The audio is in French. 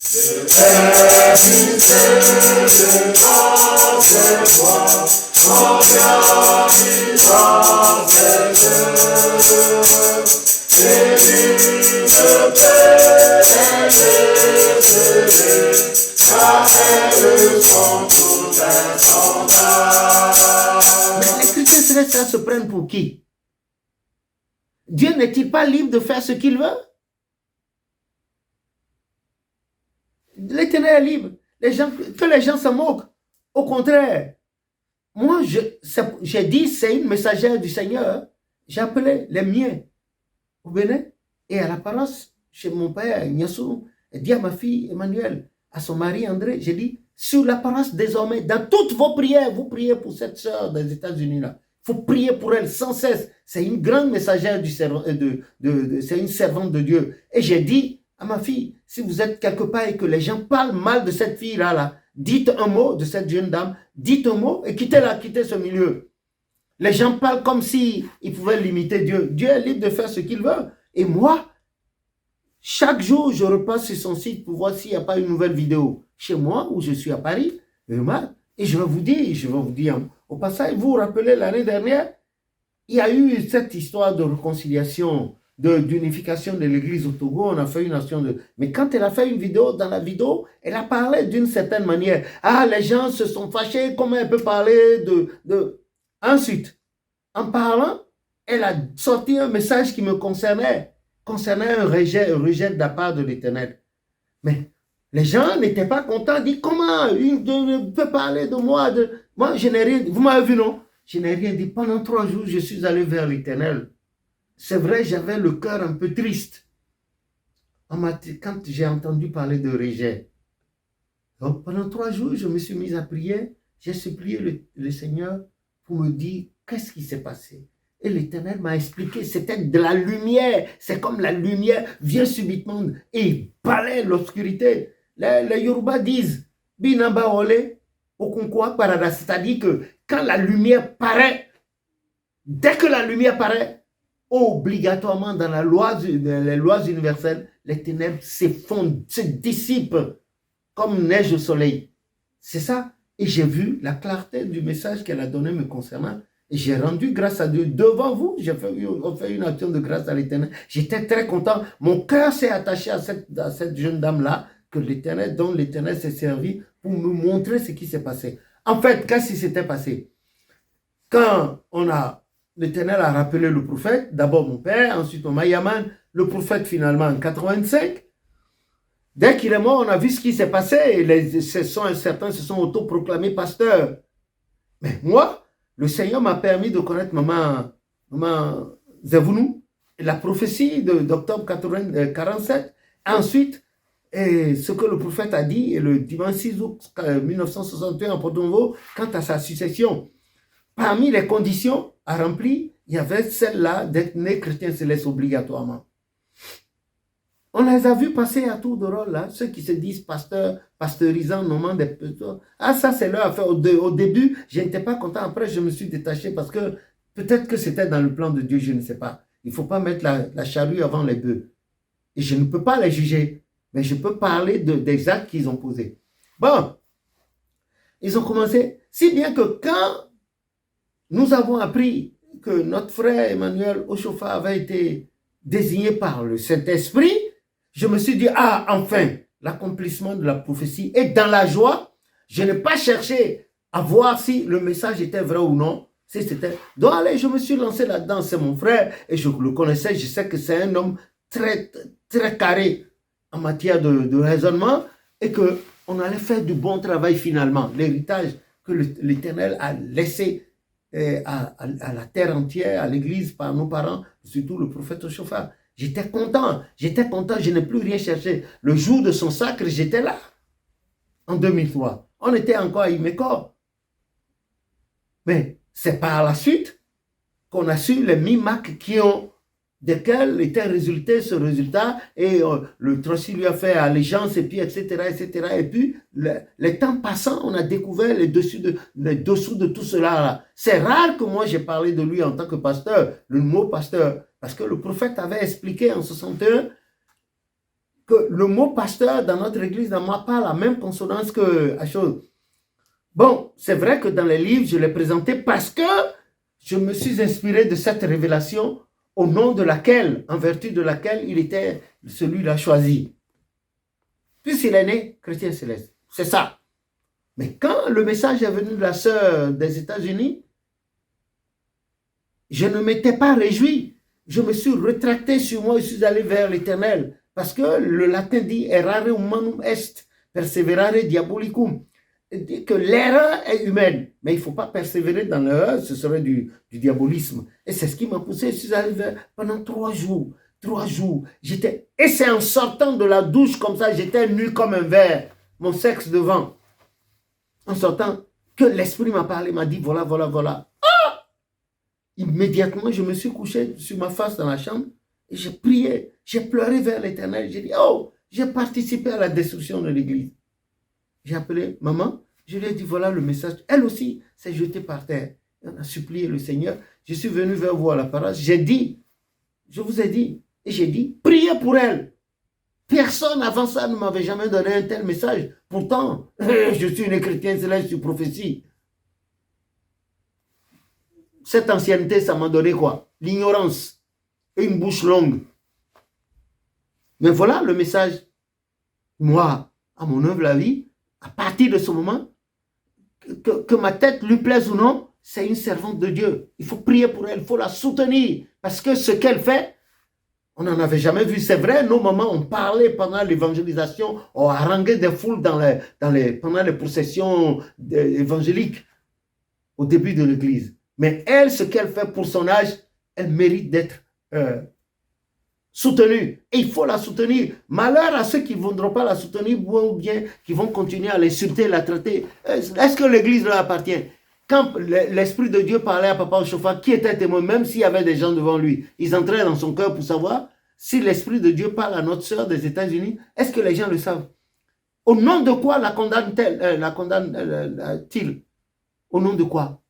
Mais les chrétiens célestes se prennent pour qui? Dieu n'est-il pas libre de faire ce qu'il veut? L'Éternel est libre. Que les gens se moquent. Au contraire, moi, j'ai dit, c'est une messagère du Seigneur. J'ai appelé les miens au Bénin et à la paroisse chez mon père, Ignacio, et dit à ma fille Emmanuel, à son mari André, j'ai dit, sur la paroisse désormais, dans toutes vos prières, vous priez pour cette sœur des États-Unis là. Il faut prier pour elle sans cesse. C'est une grande messagère c'est une servante de Dieu. Et j'ai dit à ma fille, si vous êtes quelque part et que les gens parlent mal de cette fille-là, dites un mot de cette jeune dame, dites un mot et quittez-la, quittez ce milieu. Les gens parlent comme s'ils pouvaient limiter Dieu. Dieu est libre de faire ce qu'il veut. Et moi, chaque jour, je repasse sur son site pour voir s'il n'y a pas une nouvelle vidéo. Chez moi, où je suis à Paris, et je vais vous dire, au passage, vous vous rappelez l'année dernière, il y a eu cette histoire de réconciliation, d'unification de l'église au Togo, on a fait une action de... Mais quand elle a fait une vidéo, dans la vidéo, elle a parlé d'une certaine manière. Ah, les gens se sont fâchés, comment elle peut parler de... Ensuite, en parlant, elle a sorti un message qui me concernait un rejet de la part de l'Éternel. Mais les gens n'étaient pas contents, disent comment il peut parler de moi. Moi, je n'ai rien dit. Vous m'avez vu, non? Je n'ai rien dit. Pendant 3 jours, je suis allé vers l'Éternel. C'est vrai, j'avais le cœur un peu triste. Quand j'ai entendu parler de rejet. Donc, pendant 3 jours, je me suis mis à prier. J'ai supplié le Seigneur pour me dire qu'est-ce qui s'est passé. Et l'Éternel m'a expliqué, c'était de la lumière. C'est comme la lumière vient subitement et balaye l'obscurité. Les Yoruba disent, Binamba ole, Okonkwa Parada, c'est-à-dire que quand la lumière paraît, dès que la lumière paraît, obligatoirement dans les lois universelles, les ténèbres s'effondrent, se dissipent comme neige au soleil. C'est ça. Et j'ai vu la clarté du message qu'elle a donné me concernant. Et j'ai rendu grâce à Dieu devant vous. On fait une action de grâce à l'Éternel. J'étais très content. Mon cœur s'est attaché à cette jeune dame-là, dont l'Éternel s'est servi pour me montrer ce qui s'est passé. En fait, qu'est-ce qui s'était passé? Quand l'Éternel a rappelé le prophète, d'abord mon père, ensuite mon Yaman, le prophète finalement en 85, dès qu'il est mort, on a vu ce qui s'est passé. Et certains se sont autoproclamés pasteurs. Mais moi, le Seigneur m'a permis de connaître maman Zevounou, la prophétie d'octobre 47. Ensuite, ce que le prophète a dit, le dimanche 6 août 1961 en Porto-Novo, quant à sa succession. Parmi les conditions à remplir, il y avait celle-là d'être né chrétien céleste obligatoirement. On les a vus passer à tour de rôle, là, ceux qui se disent pasteurs, pasteurisant, nommant des pasteurs. Ah, ça, c'est leur affaire. Au début, je n'étais pas content. Après, je me suis détaché parce que peut-être que c'était dans le plan de Dieu, je ne sais pas. Il ne faut pas mettre la charrue avant les bœufs. Et je ne peux pas les juger, mais je peux parler des actes qu'ils ont posés. Bon, ils ont commencé, si bien que quand nous avons appris que notre frère Emmanuel Oshofa avait été désigné par le Saint-Esprit, je me suis dit, ah, enfin, l'accomplissement de la prophétie. Et dans la joie, je n'ai pas cherché à voir si le message était vrai ou non. Si c'était... Donc, allez, je me suis lancé là-dedans. C'est mon frère et je le connaissais. Je sais que c'est un homme très, très carré en matière de raisonnement et qu'on allait faire du bon travail finalement. L'héritage que l'Éternel a laissé à la terre entière, à l'église, par nos parents, surtout le prophète Oshofa. J'étais content, je n'ai plus rien cherché. Le jour de son sacre, j'étais là, en 2003. On était encore à Imeko. Mais c'est par la suite qu'on a su les mimacs desquels était résulté ce résultat, et le Trossi lui a fait allégeance, et puis etc., etc. Et puis, les temps passant, on a découvert les dessous de tout cela. C'est rare que moi j'ai parlé de lui en tant que pasteur, le mot pasteur, parce que le prophète avait expliqué en 61 que le mot pasteur dans notre église n'a pas la même consonance que la chose. Bon, c'est vrai que dans les livres, je l'ai présenté parce que je me suis inspiré de cette révélation au nom de laquelle, en vertu de laquelle il était celui-là choisi. Puisqu'il est né chrétien céleste. C'est ça. Mais quand le message est venu de la sœur des États-Unis, je ne m'étais pas réjoui. Je me suis rétracté sur moi et je suis allé vers l'Éternel. Parce que le latin dit errare humanum est, perseverare diabolicum. Que l'erreur est humaine. Mais il ne faut pas persévérer dans l'erreur, ce serait du diabolisme. Et c'est ce qui m'a poussé. Je suis allé vers pendant 3 jours. 3 jours. Et c'est en sortant de la douche comme ça, j'étais nu comme un verre. Mon sexe devant. En sortant, que l'Esprit m'a parlé, m'a dit voilà, voilà, voilà. Ah! Immédiatement, je me suis couché sur ma face dans la chambre et j'ai prié. J'ai pleuré vers l'Éternel. J'ai dit, oh, j'ai participé à la destruction de l'Église. J'ai appelé maman. Je lui ai dit, voilà le message. Elle aussi s'est jetée par terre. On a supplié le Seigneur. Je suis venu vers vous à la parole. J'ai dit, je vous ai dit, et j'ai dit, priez pour elle. Personne avant ça ne m'avait jamais donné un tel message. Pourtant, je suis une chrétienne céleste sur prophétie. Cette ancienneté, ça m'a donné quoi? L'ignorance et une bouche longue. Mais voilà le message. Moi, à mon humble avis, à partir de ce moment, que ma tête lui plaise ou non, c'est une servante de Dieu. Il faut prier pour elle, il faut la soutenir. Parce que ce qu'elle fait, on n'en avait jamais vu. C'est vrai, nos mamans ont parlé pendant l'évangélisation, ont harangué des foules pendant les processions évangéliques au début de l'église. Mais elle, ce qu'elle fait pour son âge, elle mérite d'être soutenue. Et il faut la soutenir. Malheur à ceux qui ne voudront pas la soutenir ou bien qui vont continuer à l'insulter, la traiter. Est-ce que l'église leur appartient? Quand l'Esprit de Dieu parlait à Papa Ochofa, qui était témoin, même s'il y avait des gens devant lui, ils entraient dans son cœur pour savoir si l'Esprit de Dieu parle à notre sœur des États-Unis, est-ce que les gens le savent? Au nom de quoi la condamne-t-il? Au nom de quoi?